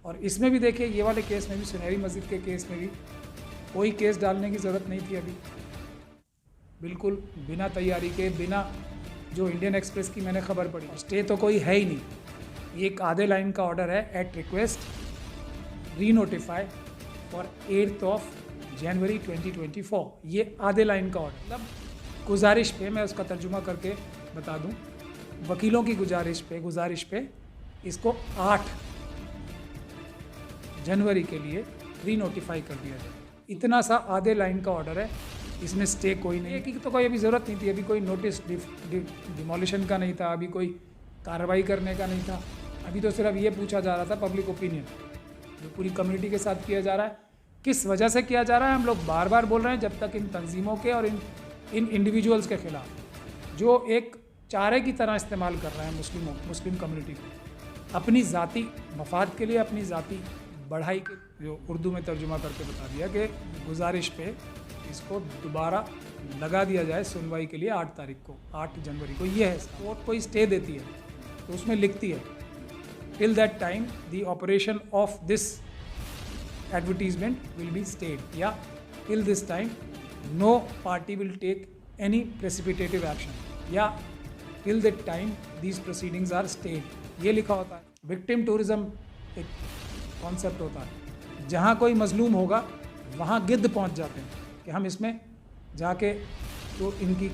और इसमें भी देखिए, ये वाले केस में भी, सुनहरी मस्जिद के केस में भी कोई केस डालने की ज़रूरत नहीं थी अभी। बिल्कुल बिना तैयारी के, बिना जो इंडियन एक्सप्रेस की मैंने खबर पढ़ी, स्टे तो कोई है ही नहीं। ये एक आधे लाइन का ऑर्डर है, एट रिक्वेस्ट री नोटिफाई फॉर 8 जनवरी 2024। ये आधे लाइन का ऑर्डर, मतलब गुजारिश पे, मैं उसका तर्जुमा करके बता दूं, वकीलों की गुजारिश पे इसको 8 जनवरी के लिए री नोटिफाई कर दिया जाए। इतना सा आधे लाइन का ऑर्डर है, इसमें स्टे कोई नहीं है कि तो कोई अभी ज़रूरत नहीं थी। अभी कोई नोटिस डिमोलिशन का नहीं था, अभी कोई कार्रवाई करने का नहीं था। अभी तो सिर्फ ये पूछा जा रहा था पब्लिक ओपिनियन जो पूरी कम्युनिटी के साथ किया जा रहा है, किस वजह से किया जा रहा है। हम लोग बार बार बोल रहे हैं, जब तक इन तंजीमों के और इन इंडिविजुअल्स के ख़िलाफ़ जो एक चारे की तरह इस्तेमाल कर रहे हैं मुस्लिम कम्युनिटी को अपनी ज़ाती मफाद के लिए, अपनी ज़ाती बढ़ाई के, जो उर्दू में तर्जुमा करके बता दिया कि गुजारिश पे इसको दोबारा लगा दिया जाए सुनवाई के लिए 8 तारीख को, 8 जनवरी को। ये है, कोर्ट कोई स्टे देती है तो उसमें लिखती है, till that time the operation of this advertisement will be stayed, या till this time no party will take any precipitative action, या till that time these proceedings are stayed. ये लिखा होता है। विक्टिम टूरिज्म एक कॉन्सेप्ट होता है, जहाँ कोई मजलूम होगा वहाँ गिद्ध पहुँच जाते हैं कि हम इसमें जाके जो इनकी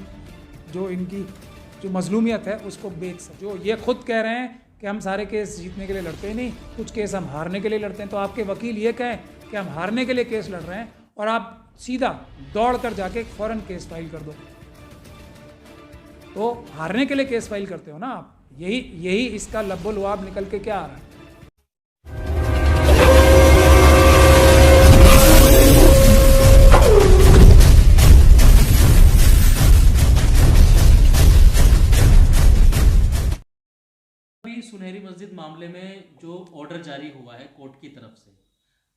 जो मजलूमियत है उसको बेच सकें। जो ये खुद कह रहे हैं कि हम सारे केस जीतने के लिए लड़ते ही नहीं, कुछ केस हम हारने के लिए लड़ते हैं। तो आपके वकील ये कहें कि हम हारने के लिए केस लड़ रहे हैं और आप सीधा दौड़ कर जाके फ़ौरन केस फाइल कर दो, तो हारने के लिए केस फाइल करते हो ना आप। यही इसका लब्बो लुआब निकल के क्या आ रहा है। सुनहरी मस्जिद मामले में जो ऑर्डर जारी हुआ है कोर्ट की तरफ से,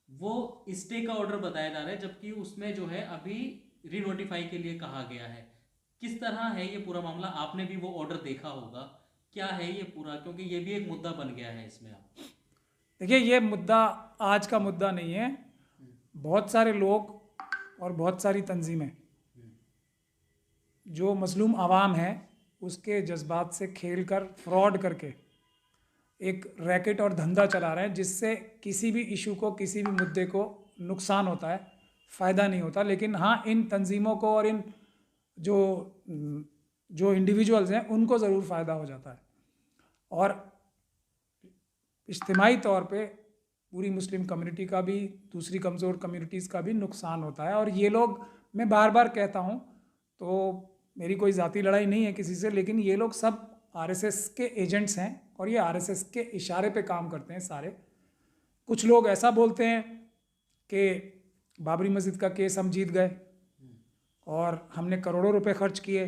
वो स्टे का ऑर्डर बताया जा रहा है, जबकि उसमें जो है अभी री नोटिफाई के लिए कहा गया है। किस तरह है ये पूरा मामला? आपने भी वो ऑर्डर देखा होगा, क्या है ये पूरा, क्योंकि ये भी एक मुद्दा बन गया है इसमें। आप देखिए, ये मुद्दा आज का मुद्दा नहीं है। बहुत सारे लोग और बहुत सारी तंजीमें जो मजलूम आवाम है उसके जज्बात से खेल कर, फ्रॉड करके एक रैकेट और धंधा चला रहे हैं, जिससे किसी भी इशू को, किसी भी मुद्दे को नुकसान होता है, फ़ायदा नहीं होता। लेकिन हाँ, इन तंजीमों को और इन जो इंडिविजुअल्स हैं उनको ज़रूर फ़ायदा हो जाता है, और इज्तिमाई तौर पे पूरी मुस्लिम कम्युनिटी का भी, दूसरी कमज़ोर कम्युनिटीज़ का भी नुकसान होता है। और ये लोग, मैं बार बार कहता हूँ, तो मेरी कोई ज़ाती लड़ाई नहीं है किसी से, लेकिन ये लोग सब आरएसएस के एजेंट्स हैं और ये आरएसएस के इशारे पे काम करते हैं सारे। कुछ लोग ऐसा बोलते हैं कि बाबरी मस्जिद का केस हम जीत गए और हमने करोड़ों रुपए खर्च किए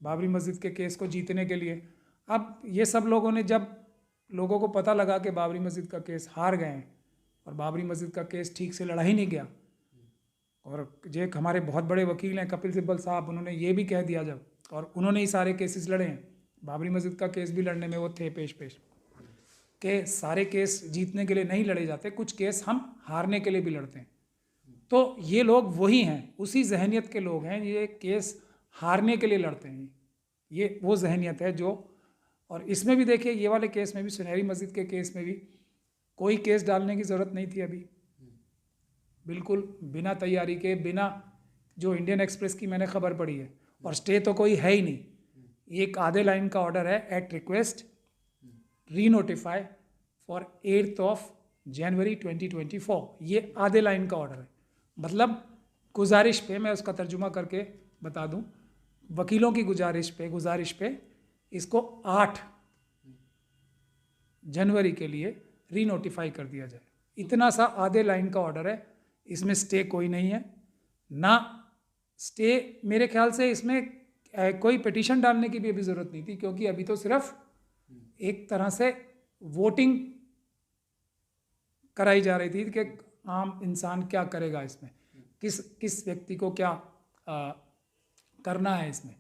बाबरी मस्जिद के केस को जीतने के लिए। अब ये सब लोगों ने, जब लोगों को पता लगा कि बाबरी मस्जिद का केस हार गए हैं और बाबरी मस्जिद का केस ठीक से लड़ा ही नहीं गया, और जो एक हमारे बहुत बड़े वकील हैं कपिल सिब्बल साहब, उन्होंने ये भी कह दिया जब, और उन्होंने ही सारे केसेस लड़े हैं, बाबरी मस्जिद का केस भी लड़ने में वो थे पेश के सारे केस जीतने के लिए नहीं लड़े जाते, कुछ केस हम हारने के लिए भी लड़ते हैं। तो ये लोग वही हैं, उसी जहनियत के लोग हैं, ये केस हारने के लिए लड़ते हैं। ये वो जहनियत है जो, और इसमें भी देखिए, ये वाले केस में भी, सुनहरी मस्जिद के केस में भी कोई केस डालने की ज़रूरत नहीं थी अभी। बिल्कुल बिना तैयारी के, बिना जो इंडियन एक्सप्रेस की मैंने खबर पढ़ी है, और स्टे तो कोई है ही नहीं। एक आधे लाइन का ऑर्डर है, एट रिक्वेस्ट री नोटिफाई फॉर 8 जनवरी 2024। ये आधे लाइन का ऑर्डर है, मतलब गुजारिश पे, मैं उसका तर्जुमा करके बता दूं, वकीलों की गुजारिश पे इसको 8 जनवरी के लिए री नोटिफाई कर दिया जाए। इतना सा आधे लाइन का ऑर्डर है, इसमें स्टे कोई नहीं है ना। स्टे मेरे ख्याल से इसमें कोई पिटीशन डालने की भी अभी ज़रूरत नहीं थी, क्योंकि अभी तो सिर्फ एक तरह से वोटिंग कराई जा रही थी कि आम इंसान क्या करेगा इसमें, किस व्यक्ति को क्या करना है इसमें।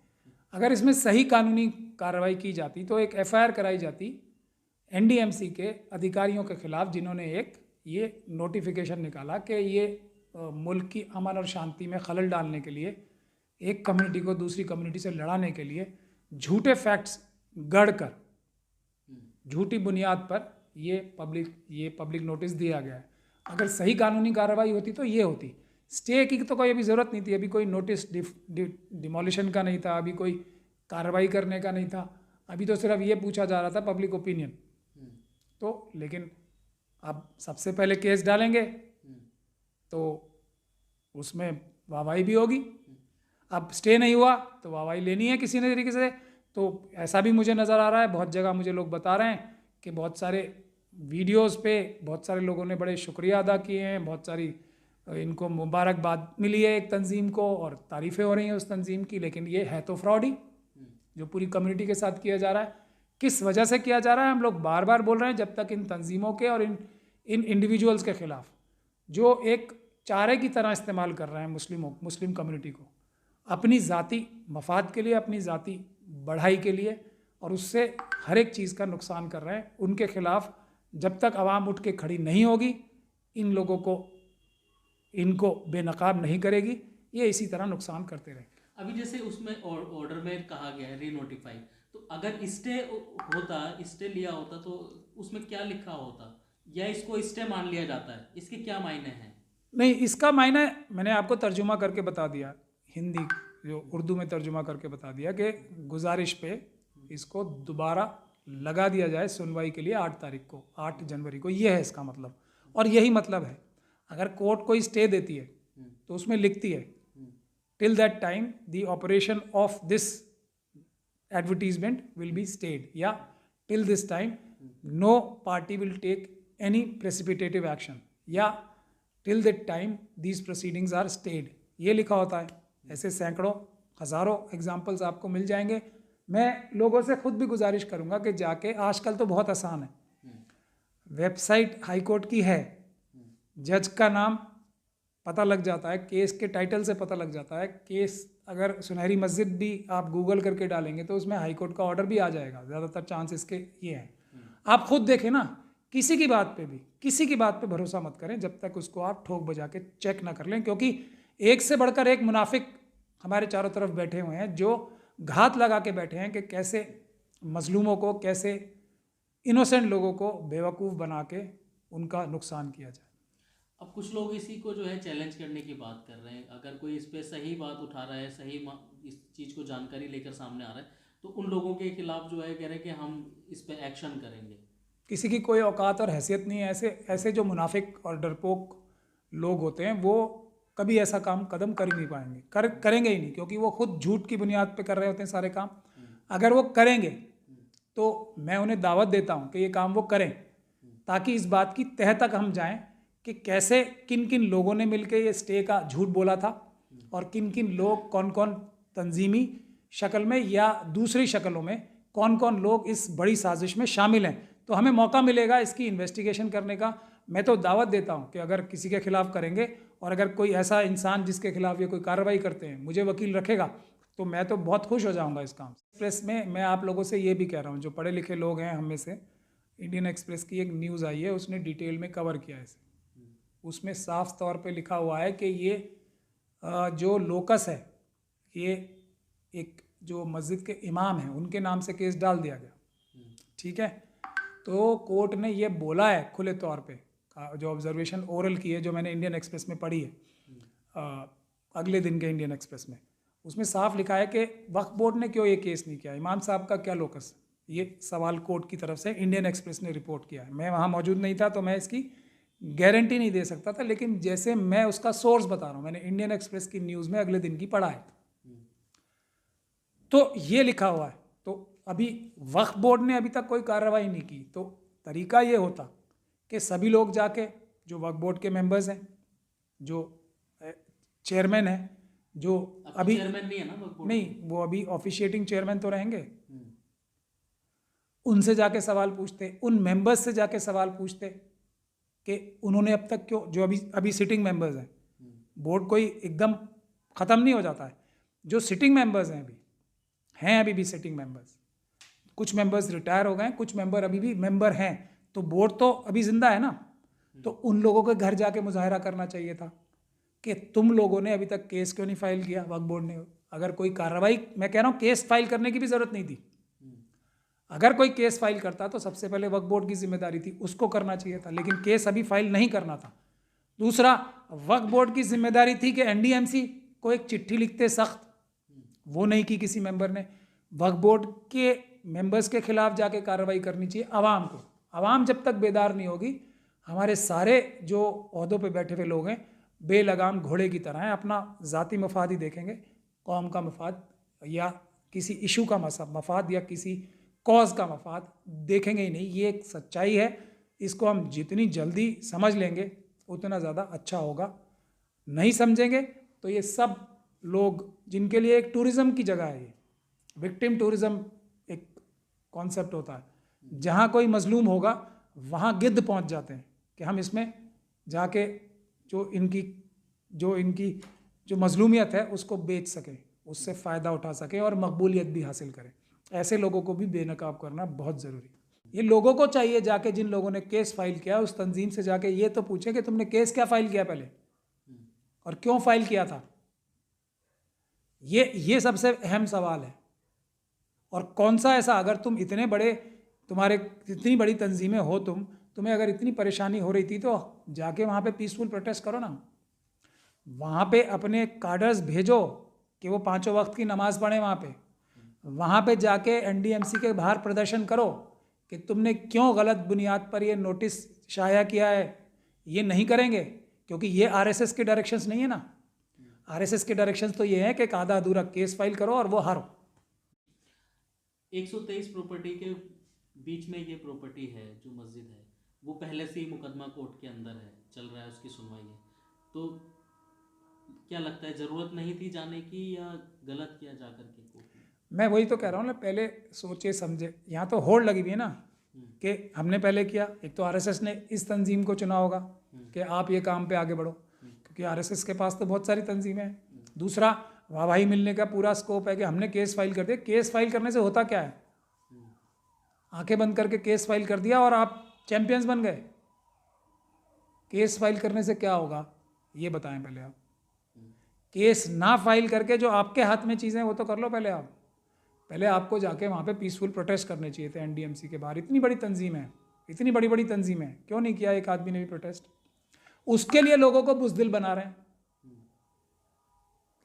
अगर इसमें सही कानूनी कार्रवाई की जाती तो एक एफआईआर कराई जाती, एनडीएमसी के अधिकारियों के खिलाफ, जिन्होंने एक ये नोटिफिकेशन निकाला कि ये मुल्क की अमन और शांति में खलल डालने के लिए, एक कम्युनिटी को दूसरी कम्युनिटी से लड़ाने के लिए झूठे फैक्ट्स गढ़कर, झूठी बुनियाद पर ये पब्लिक नोटिस दिया गया है। अगर सही कानूनी कार्रवाई होती तो ये होती। स्टे की तो कोई अभी ज़रूरत नहीं थी, अभी कोई नोटिस डिमोलिशन का नहीं था, अभी कोई कार्रवाई करने का नहीं था, अभी तो सिर्फ ये पूछा जा रहा था पब्लिक ओपिनियन। तो लेकिन अब सबसे पहले केस डालेंगे तो उसमें वाहवाही भी होगी। अब स्टे नहीं हुआ तो वाहवाही लेनी है किसी न तरीके से। तो ऐसा भी मुझे नज़र आ रहा है, बहुत जगह मुझे लोग बता रहे हैं कि बहुत सारे वीडियोस पे बहुत सारे लोगों ने बड़े शुक्रिया अदा किए हैं, बहुत सारी इनको मुबारकबाद मिली है एक तंजीम को और तारीफ़ें हो रही हैं उस तंजीम की। लेकिन ये है तो फ्रॉड ही, जो पूरी कम्युनिटी के साथ किया जा रहा है। किस वजह से किया जा रहा है हम लोग बार बार बोल रहे हैं, जब तक इन तंजीमों के और इन इंडिविजुअल्स के ख़िलाफ़ जो एक चारे की तरह इस्तेमाल कर रहे हैं मुस्लिम कम्युनिटी को अपनी ज़ाती मफाद के लिए, अपनी ज़ाती बढ़ाई के लिए, और उससे हर एक चीज़ का नुकसान कर रहे हैं, उनके ख़िलाफ़ जब तक आवाम उठ के खड़ी नहीं होगी, इन लोगों को इनको बेनकाब नहीं करेगी, ये इसी तरह नुकसान करते रहेंगे। अभी जैसे उसमें ऑर्डर में कहा गया है रीनोटिफाई, तो अगर स्टे लिया होता तो उसमें क्या लिखा होता, या इसको स्टे मान लिया जाता है, इसके क्या मायने हैं? नहीं, इसका मायने मैंने आपको तर्जुमा करके बता दिया, हिंदी जो उर्दू में तर्जुमा करके बता दिया कि गुजारिश पे इसको दोबारा लगा दिया जाए सुनवाई के लिए 8 तारीख को, 8 जनवरी को। ये है इसका मतलब, और यही मतलब है। अगर कोर्ट कोई स्टे देती है तो उसमें लिखती है till that time the operation of this advertisement will be stayed, या till this time no party will take any precipitative action, या till that time these proceedings are stayed, ये लिखा होता है। ऐसे सैकड़ों हज़ारों एग्जाम्पल्स आपको मिल जाएंगे। मैं लोगों से खुद भी गुजारिश करूंगा कि जाके, आजकल तो बहुत आसान है, वेबसाइट हाई कोर्ट की है, जज का नाम पता लग जाता है, केस के टाइटल से पता लग जाता है। केस अगर सुनहरी मस्जिद भी आप गूगल करके डालेंगे तो उसमें हाई कोर्ट का ऑर्डर भी आ जाएगा, ज़्यादातर चांस इसके ये हैं। आप खुद देखें ना, किसी की बात पे भरोसा मत करें जब तक उसको आप ठोक बजा के चेक ना कर लें, क्योंकि एक से बढ़कर एक मुनाफिक हमारे चारों तरफ बैठे हुए हैं जो घात लगा के बैठे हैं कि कैसे मजलूमों को, कैसे इनोसेंट लोगों को बेवकूफ़ बना के उनका नुकसान किया जाए। अब कुछ लोग इसी को जो है चैलेंज करने की बात कर रहे हैं। अगर कोई इस पे सही बात उठा रहा है, इस चीज़ को जानकारी लेकर सामने आ रहा है, तो उन लोगों के खिलाफ जो है कह रहे हैं कि हम इस पे एक्शन करेंगे। किसी की कोई औकात और हैसियत नहीं है। ऐसे जो मुनाफिक और डरपोक लोग होते हैं वो कभी ऐसा कदम कर ही नहीं पाएंगे, करेंगे ही नहीं, क्योंकि वो खुद झूठ की बुनियाद पे कर रहे होते हैं सारे काम। अगर वो करेंगे तो मैं उन्हें दावत देता हूँ कि ये काम वो करें, ताकि इस बात की तह तक हम जाएं कि कैसे किन किन लोगों ने मिलकर ये स्टे का झूठ बोला था, और किन किन लोग कौन कौन तंजीमी शक्ल में या दूसरी शक्लों में कौन कौन लोग इस बड़ी साजिश में शामिल हैं। तो हमें मौका मिलेगा इसकी इन्वेस्टिगेशन करने का। मैं तो दावत देता हूं कि अगर किसी के खिलाफ करेंगे, और अगर कोई ऐसा इंसान जिसके खिलाफ ये कोई कार्रवाई करते हैं मुझे वकील रखेगा, तो मैं तो बहुत खुश हो जाऊंगा इस काम से। एक्सप्रेस में मैं आप लोगों से ये भी कह रहा हूँ, जो पढ़े लिखे लोग हैं हम में से, इंडियन एक्सप्रेस की एक न्यूज़ आई है, उसने डिटेल में कवर किया है इसे। उसमें साफ तौर पे लिखा हुआ है कि ये जो लोकस है, ये एक जो मस्जिद के इमाम हैं उनके नाम से केस डाल दिया गया। ठीक है, तो कोर्ट ने ये बोला है खुले तौर पे, जो ऑब्जर्वेशन ओरल की है, जो मैंने इंडियन एक्सप्रेस में पढ़ी है अगले दिन के इंडियन एक्सप्रेस में, उसमें साफ लिखा है कि वक्फ बोर्ड ने क्यों ये केस नहीं किया, इमाम साहब का क्या लोकस। ये सवाल कोर्ट की तरफ से इंडियन एक्सप्रेस ने रिपोर्ट किया है। मैं वहाँ मौजूद नहीं था तो मैं इसकी गारंटी नहीं दे सकता था, लेकिन जैसे मैं उसका सोर्स बता रहा हूँ, मैंने इंडियन एक्सप्रेस की न्यूज़ में अगले दिन की पढ़ा है, तो ये लिखा हुआ है। तो अभी वक्फ बोर्ड ने अभी तक कोई कार्रवाई नहीं की, तो तरीका ये होता कि सभी लोग जाके, जो वक्फ बोर्ड के मेंबर्स हैं, जो चेयरमैन हैं, जो अभी चेयरमैन नहीं है ना वक्फ बोर्ड? नहीं, वो अभी ऑफिशिएटिंग चेयरमैन तो रहेंगे, उनसे जाके सवाल पूछते, उन मेंबर्स से जाके सवाल पूछते कि उन्होंने अब तक क्यों, जो अभी सिटिंग मेंबर्स हैं, बोर्ड कोई एकदम ख़त्म नहीं हो जाता है, जो सिटिंग मेंबर्स हैं अभी भी सिटिंग मेंबर्स, कुछ मेंबर्स रिटायर हो गए, कुछ मेंबर अभी भी मेंबर हैं, तो बोर्ड तो अभी जिंदा है ना, तो उन लोगों के घर जाके मुजाहरा करना चाहिए था कि तुम लोगों ने अभी तक केस क्यों नहीं फाइल किया वक्फ बोर्ड ने। अगर कोई कार्रवाई, मैं कह रहा हूँ केस फाइल करने की भी ज़रूरत नहीं थी, अगर कोई केस फाइल करता तो सबसे पहले वक्फ बोर्ड की जिम्मेदारी थी, उसको करना चाहिए था, लेकिन केस अभी फाइल नहीं करना था। दूसरा, वक्फ बोर्ड की जिम्मेदारी थी कि एनडीएमसी को एक चिट्ठी लिखते सख्त, वो नहीं की किसी मेंबर ने। वक्फ बोर्ड के मेंबर्स के खिलाफ जाके कार्रवाई करनी चाहिए आवाम को। आवाम जब तक बेदार नहीं होगी, हमारे सारे जो ओहदों पे बैठे हुए लोग हैं बेलगाम घोड़े की तरह हैं, अपना ज़ाती मफाद ही देखेंगे, कौम का मफाद या किसी इशू का मफाद या किसी कॉज का मफाद देखेंगे ही नहीं। ये एक सच्चाई है, इसको हम जितनी जल्दी समझ लेंगे उतना ज़्यादा अच्छा होगा। नहीं समझेंगे तो ये सब लोग जिनके लिए एक टूरिज़्म की जगह है, ये विक्टिम टूरिज़्म एक कॉन्सेप्ट होता है, जहाँ कोई मजलूम होगा वहाँ गिद्ध पहुँच जाते हैं कि हम इसमें जाके जो इनकी जो मजलूमियत है उसको बेच सकें, उससे फ़ायदा उठा सकें और मकबूलियत भी हासिल करें। ऐसे लोगों को भी बेनकाब करना बहुत ज़रूरी है। ये लोगों को चाहिए जाके, जिन लोगों ने केस फाइल किया उस तंजीम से जाके ये तो पूछे कि तुमने केस क्या फाइल किया पहले और क्यों फाइल किया था। ये सबसे अहम सवाल है। और कौन सा ऐसा, अगर तुम इतने बड़े, तुम्हारे इतनी बड़ी तंजीमें हो, तुम्हें अगर इतनी परेशानी हो रही थी तो जाके वहाँ पे पीसफुल प्रोटेस्ट करो ना, वहाँ पे अपने कार्डर्स भेजो कि वो 5 वक्त की नमाज पढ़ें वहाँ पे जाके एनडीएमसी के बाहर प्रदर्शन करो कि तुमने क्यों गलत बुनियाद पर ये नोटिस शाया किया है। ये नहीं करेंगे क्योंकि ये आरएसएस के डायरेक्शंस नहीं है ना। आरएसएस के डायरेक्शंस तो ये है कि एक आधा अधूरा केस फाइल करो और वो हारो। 123 प्रॉपर्टी के बीच में ये प्रॉपर्टी है जो मस्जिद है, वो पहले से ही मुकदमा कोर्ट के अंदर है, चल रहा है, उसकी सुनवाई है। तो क्या लगता है, ज़रूरत नहीं थी जाने की या गलत किया जाकर के कोर्ट में? मैं वही तो कह रहा हूँ ना, पहले सोचे समझे। यहाँ तो होड़ लगी हुई है ना कि हमने पहले किया। एक तो आरएसएस ने इस तंजीम को चुना होगा कि आप ये काम पे आगे बढ़ो, क्योंकि आरएसएस के पास तो बहुत सारी तंजीमें हैं। दूसरा, वाहवाही मिलने का पूरा स्कोप है कि हमने केस फाइल कर दिया। केस फाइल करने से होता क्या है, आंखें बंद करके केस फाइल कर दिया और आप चैंपियंस बन गए। केस फाइल करने से क्या होगा ये बताएं पहले आप। केस ना फाइल करके जो आपके हाथ में चीज़ें वो तो कर लो पहले आप। पहले आपको जाके वहाँ पे पीसफुल प्रोटेस्ट करने चाहिए थे एनडीएमसी के बाहर। इतनी बड़ी तंजीम है, इतनी बड़ी बड़ी तंजीम है, क्यों नहीं किया एक आदमी ने भी प्रोटेस्ट? उसके लिए लोगों को बुज़दिल बना रहे हैं।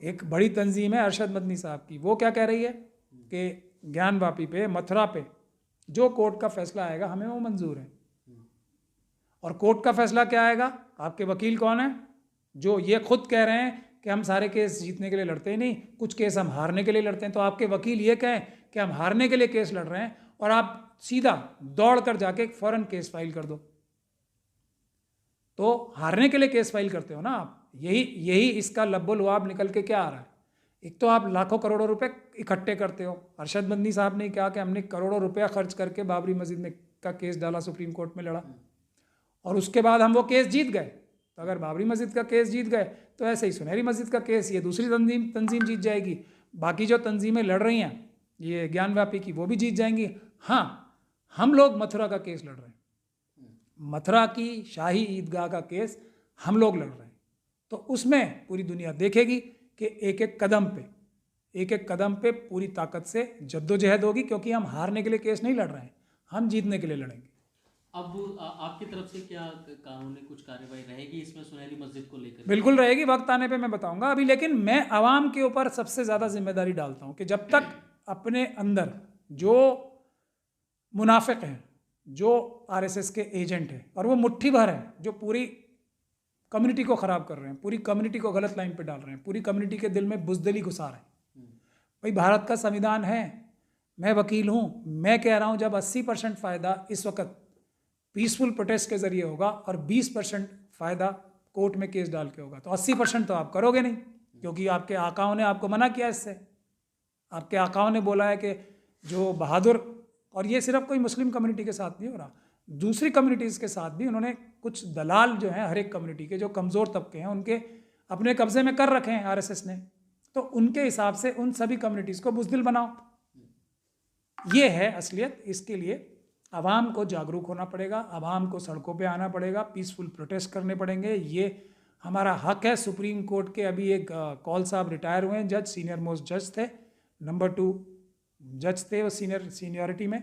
एक बड़ी तंजीम है अरशद मदनी साहब की, वो क्या कह रही है कि ज्ञानवापी पे, मथुरा पे जो कोर्ट का फैसला आएगा हमें वो मंजूर है। और कोर्ट का फैसला क्या आएगा? आपके वकील कौन है जो ये खुद कह रहे हैं कि हम सारे केस जीतने के लिए लड़ते ही नहीं, कुछ केस हम हारने के लिए लड़ते हैं। तो आपके वकील ये कहें कि हम हारने के लिए केस लड़ रहे हैं और आप सीधा दौड़ कर जाके फ़ौरन केस फाइल कर दो, तो हारने के लिए केस फाइल करते हो ना आप। यही इसका लब्बो लुआब निकल के क्या आ रहा है। एक तो आप लाखों करोड़ों रुपए इकट्ठे करते हो। अरशद मदनी साहब ने कहा कि हमने करोड़ों रुपया खर्च करके बाबरी मस्जिद में का केस डाला, सुप्रीम कोर्ट में लड़ा, और उसके बाद हम वो केस जीत गए। तो अगर बाबरी मस्जिद का केस जीत गए तो ऐसे ही सुनहरी मस्जिद का केस ये दूसरी तंजीम जीत जाएगी। बाकी जो तंजीमें लड़ रही हैं ये ज्ञानवापी की, वो भी जीत जाएंगी। हाँ, हम लोग मथुरा का केस लड़ रहे हैं, मथुरा की शाही ईदगाह का केस हम लोग लड़ रहे हैं। तो उसमें पूरी दुनिया देखेगी कि एक एक कदम पे पूरी ताकत से जद्दोजहद होगी, क्योंकि हम हारने के लिए केस नहीं लड़ रहे हैं, हम जीतने के लिए लड़ेंगे। अब आपकी तरफ से क्या कानूनी कुछ कार्रवाई रहेगी इसमें सुनहरी मस्जिद को लेकर? बिल्कुल रहेगी, वक्त आने पे मैं बताऊंगा अभी। लेकिन मैं आवाम के ऊपर सबसे ज़्यादा जिम्मेदारी डालता हूं कि जब तक अपने अंदर जो मुनाफिक हैं, जो आरएसएस के एजेंट हैं, और वो मुट्ठी भर हैं जो पूरी कम्युनिटी को ख़राब कर रहे हैं, पूरी कम्युनिटी को गलत लाइन पे डाल रहे हैं, पूरी कम्युनिटी के दिल में बुज़दिली घुसा रहे हैं। भाई, भारत का संविधान है, मैं वकील हूँ, मैं कह रहा हूँ जब 80% फ़ायदा इस वक्त पीसफुल प्रोटेस्ट के ज़रिए होगा और 20% फ़ायदा कोर्ट में केस डाल के होगा, तो 80% तो आप करोगे नहीं, क्योंकि आपके आकाओं ने आपको मना किया इससे। आपके आकाओं ने बोला है कि जो बहादुर, और ये सिर्फ कोई मुस्लिम कम्युनिटी के साथ नहीं हो रहा, दूसरी कम्युनिटीज़ के साथ भी उन्होंने कुछ दलाल जो हैं हर एक कम्युनिटी के, जो कमज़ोर तबके हैं, उनके अपने कब्ज़े में कर रखे हैं आरएसएस ने। तो उनके हिसाब से उन सभी कम्युनिटीज़ को बुज़दिल बनाओ, ये है असलियत। इसके लिए आवाम को जागरूक होना पड़ेगा, आवाम को सड़कों पे आना पड़ेगा, पीसफुल प्रोटेस्ट करने पड़ेंगे। ये हमारा हक है। सुप्रीम कोर्ट के अभी एक कौल साहब रिटायर हुए हैं, जज, सीनियर मोस्ट जज थे, नंबर 2 जज थे वो सीनियरिटी में।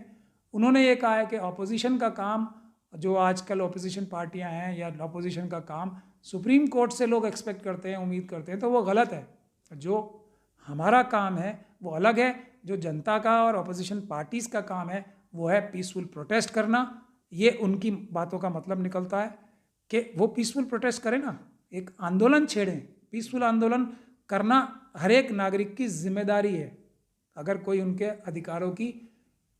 उन्होंने ये कहा है कि अपोजिशन का काम, जो आजकल अपोजिशन पार्टियां हैं या अपोजिशन का काम सुप्रीम कोर्ट से लोग एक्सपेक्ट करते हैं, उम्मीद करते हैं, तो वो गलत है। जो हमारा काम है वो अलग है। जो जनता का और अपोजिशन पार्टीज़ का काम है वो है पीसफुल प्रोटेस्ट करना। ये उनकी बातों का मतलब निकलता है कि वो पीसफुल प्रोटेस्ट करें ना, एक आंदोलन छेड़ें। पीसफुल आंदोलन करना हर एक नागरिक की जिम्मेदारी है। अगर कोई उनके अधिकारों की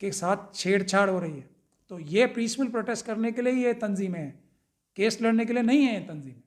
के साथ छेड़छाड़ हो रही है तो ये पीसफुल प्रोटेस्ट करने के लिए ये तंजीमें हैं, केस लड़ने के लिए नहीं है ये तंजीमें।